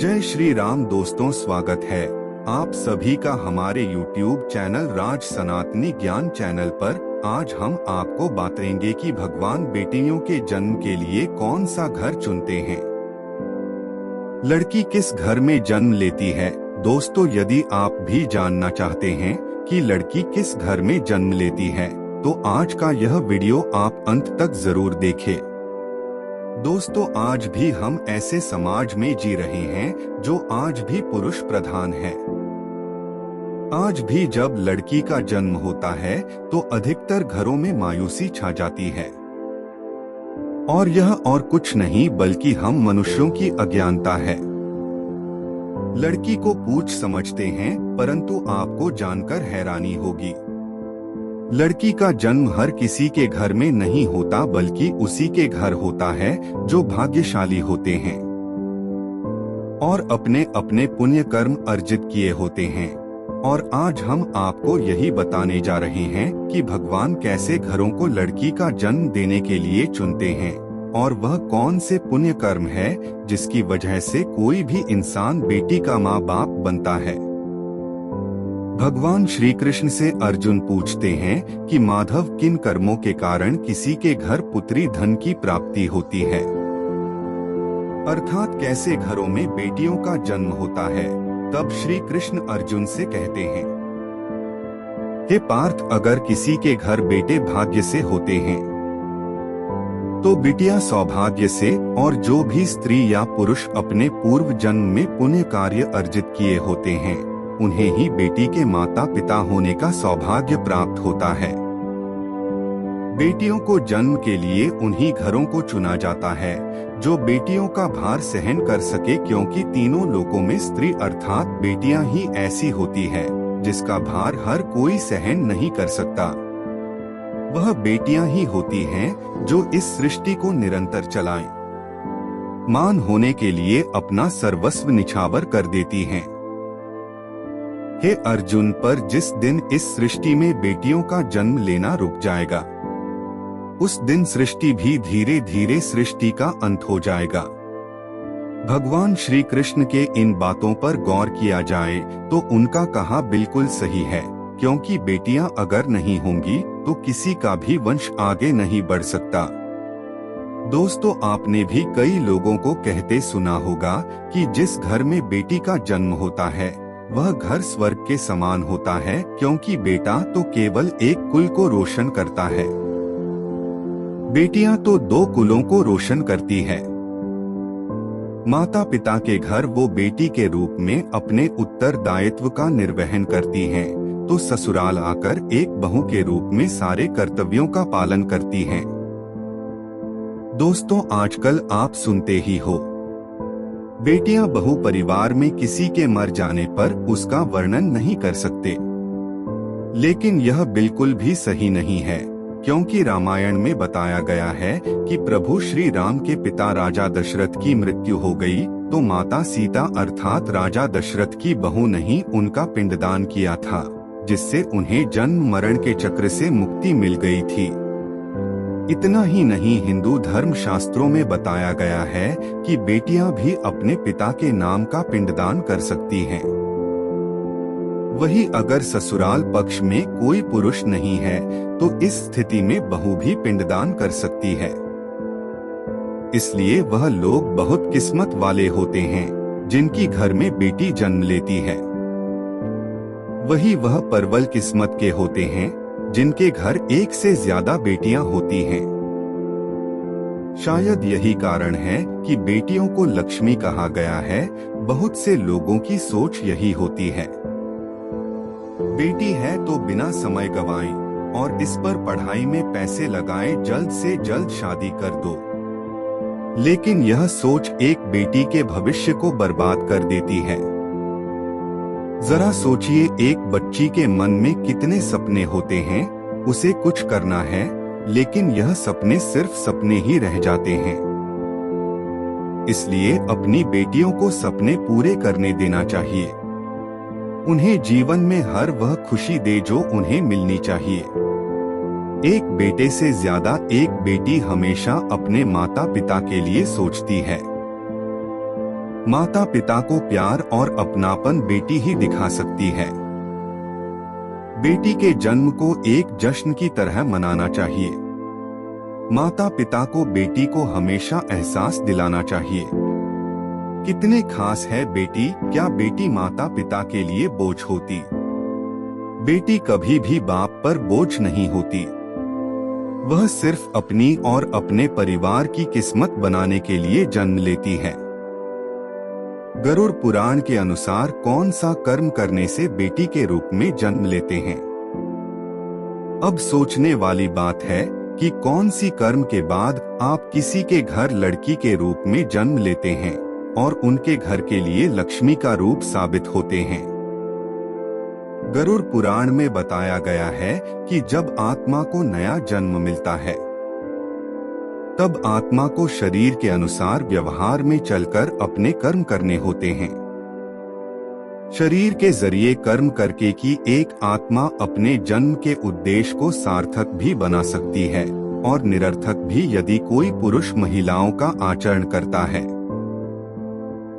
जय श्री राम दोस्तों, स्वागत है आप सभी का हमारे YouTube चैनल राज सनातनी ज्ञान चैनल पर। आज हम आपको बताएंगे कि भगवान बेटियों के जन्म के लिए कौन सा घर चुनते हैं। लड़की किस घर में जन्म लेती है। दोस्तों, यदि आप भी जानना चाहते हैं कि लड़की किस घर में जन्म लेती है तो आज का यह वीडियो आप अंत तक जरूर देखें। दोस्तों, आज भी हम ऐसे समाज में जी रहे हैं जो आज भी पुरुष प्रधान है। आज भी जब लड़की का जन्म होता है तो अधिकतर घरों में मायूसी छा जाती है, और यह और कुछ नहीं बल्कि हम मनुष्यों की अज्ञानता है। लड़की को पूछ समझते हैं, परंतु आपको जानकर हैरानी होगी, लड़की का जन्म हर किसी के घर में नहीं होता बल्कि उसी के घर होता है जो भाग्यशाली होते हैं और अपने अपने पुण्य कर्म अर्जित किए होते हैं। और आज हम आपको यही बताने जा रहे हैं कि भगवान कैसे घरों को लड़की का जन्म देने के लिए चुनते हैं और वह कौन से पुण्य कर्म है जिसकी वजह से कोई भी इंसान बेटी का माँ बाप बनता है। भगवान श्री कृष्ण से अर्जुन पूछते हैं कि माधव, किन कर्मों के कारण किसी के घर पुत्री धन की प्राप्ति होती है, अर्थात कैसे घरों में बेटियों का जन्म होता है। तब श्री कृष्ण अर्जुन से कहते हैं, हे पार्थ, अगर किसी के घर बेटे भाग्य से होते हैं तो बिटिया सौभाग्य से, और जो भी स्त्री या पुरुष अपने पूर्व जन्म में पुण्य कार्य अर्जित किए होते हैं उन्हें ही बेटी के माता पिता होने का सौभाग्य प्राप्त होता है। बेटियों को जन्म के लिए उन्हीं घरों को चुना जाता है जो बेटियों का भार सहन कर सके, क्योंकि तीनों लोकों में स्त्री अर्थात बेटियां ही ऐसी होती है जिसका भार हर कोई सहन नहीं कर सकता। वह बेटियां ही होती हैं जो इस सृष्टि को निरंतर चलाएं, मान होने के लिए अपना सर्वस्व निछावर कर देती हैं। हे अर्जुन, पर जिस दिन इस सृष्टि में बेटियों का जन्म लेना रुक जाएगा उस दिन सृष्टि भी धीरे धीरे सृष्टि का अंत हो जाएगा। भगवान श्री कृष्ण के इन बातों पर गौर किया जाए तो उनका कहा बिल्कुल सही है, क्योंकि बेटियां अगर नहीं होंगी तो किसी का भी वंश आगे नहीं बढ़ सकता। दोस्तों, आपने भी कई लोगों को कहते सुना होगा कि जिस घर में बेटी का जन्म होता है वह घर स्वर्ग के समान होता है, क्योंकि बेटा तो केवल एक कुल को रोशन करता है, बेटियां तो दो कुलों को रोशन करती है। माता पिता के घर वो बेटी के रूप में अपने उत्तरदायित्व का निर्वहन करती हैं, तो ससुराल आकर एक बहू के रूप में सारे कर्तव्यों का पालन करती हैं। दोस्तों, आजकल आप सुनते ही हो, बेटियां बहू परिवार में किसी के मर जाने पर उसका वर्णन नहीं कर सकते, लेकिन यह बिल्कुल भी सही नहीं है, क्योंकि रामायण में बताया गया है कि प्रभु श्री राम के पिता राजा दशरथ की मृत्यु हो गई तो माता सीता अर्थात राजा दशरथ की बहू ने ही उनका पिंडदान किया था, जिससे उन्हें जन्म मरण के चक्र से मुक्ति मिल गई थी। इतना ही नहीं, हिंदू धर्म शास्त्रों में बताया गया है कि बेटियां भी अपने पिता के नाम का पिंडदान कर सकती हैं। वही अगर ससुराल पक्ष में कोई पुरुष नहीं है तो इस स्थिति में बहू भी पिंडदान कर सकती है। इसलिए वह लोग बहुत किस्मत वाले होते हैं जिनकी घर में बेटी जन्म लेती है। वही वह परवल किस्मत के होते हैं जिनके घर एक से ज्यादा बेटियां होती हैं। शायद यही कारण है कि बेटियों को लक्ष्मी कहा गया है। बहुत से लोगों की सोच यही होती है, बेटी है तो बिना समय गवाएं और इस पर पढ़ाई में पैसे लगाएं, जल्द से जल्द शादी कर दो। लेकिन यह सोच एक बेटी के भविष्य को बर्बाद कर देती है। जरा सोचिए, एक बच्ची के मन में कितने सपने होते हैं, उसे कुछ करना है लेकिन यह सपने सिर्फ सपने ही रह जाते हैं। इसलिए अपनी बेटियों को सपने पूरे करने देना चाहिए, उन्हें जीवन में हर वह खुशी दे जो उन्हें मिलनी चाहिए। एक बेटे से ज्यादा एक बेटी हमेशा अपने माता पिता के लिए सोचती है। माता पिता को प्यार और अपनापन बेटी ही दिखा सकती है। बेटी के जन्म को एक जश्न की तरह मनाना चाहिए। माता पिता को बेटी को हमेशा एहसास दिलाना चाहिए। कितने खास है बेटी, क्या बेटी माता पिता के लिए बोझ होती? बेटी कभी भी बाप पर बोझ नहीं होती। वह सिर्फ अपनी और अपने परिवार की किस्मत बनाने के लिए जन्म लेती है। गरुड़ पुराण के अनुसार कौन सा कर्म करने से बेटी के रूप में जन्म लेते हैं? अब सोचने वाली बात है कि कौन सी कर्म के बाद आप किसी के घर लड़की के रूप में जन्म लेते हैं और उनके घर के लिए लक्ष्मी का रूप साबित होते हैं। गरुड़ पुराण में बताया गया है कि जब आत्मा को नया जन्म मिलता है तब आत्मा को शरीर के अनुसार व्यवहार में चलकर अपने कर्म करने होते हैं। शरीर के जरिए कर्म करके की एक आत्मा अपने जन्म के उद्देश्य को सार्थक भी बना सकती है और निरर्थक भी यदि कोई पुरुष महिलाओं का आचरण करता है।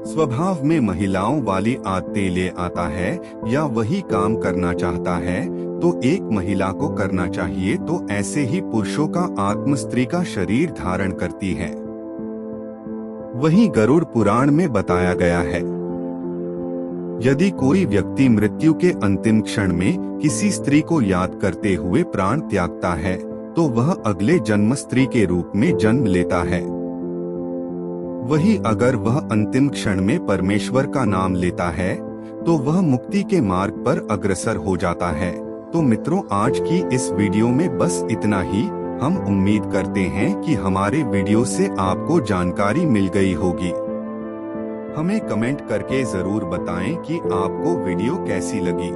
स्वभाव में महिलाओं वाली आदतें ले आता है या वही काम करना चाहता है तो एक महिला को करना चाहिए, तो ऐसे ही पुरुषों का आत्म स्त्री का शरीर धारण करती है। वही गरुड़ पुराण में बताया गया है, यदि कोई व्यक्ति मृत्यु के अंतिम क्षण में किसी स्त्री को याद करते हुए प्राण त्यागता है तो वह अगले जन्म स्त्री के रूप में जन्म लेता है। वही अगर वह अंतिम क्षण में परमेश्वर का नाम लेता है तो वह मुक्ति के मार्ग पर अग्रसर हो जाता है। तो मित्रों, आज की इस वीडियो में बस इतना ही। हम उम्मीद करते हैं कि हमारे वीडियो से आपको जानकारी मिल गई होगी। हमें कमेंट करके जरूर बताएं कि आपको वीडियो कैसी लगी।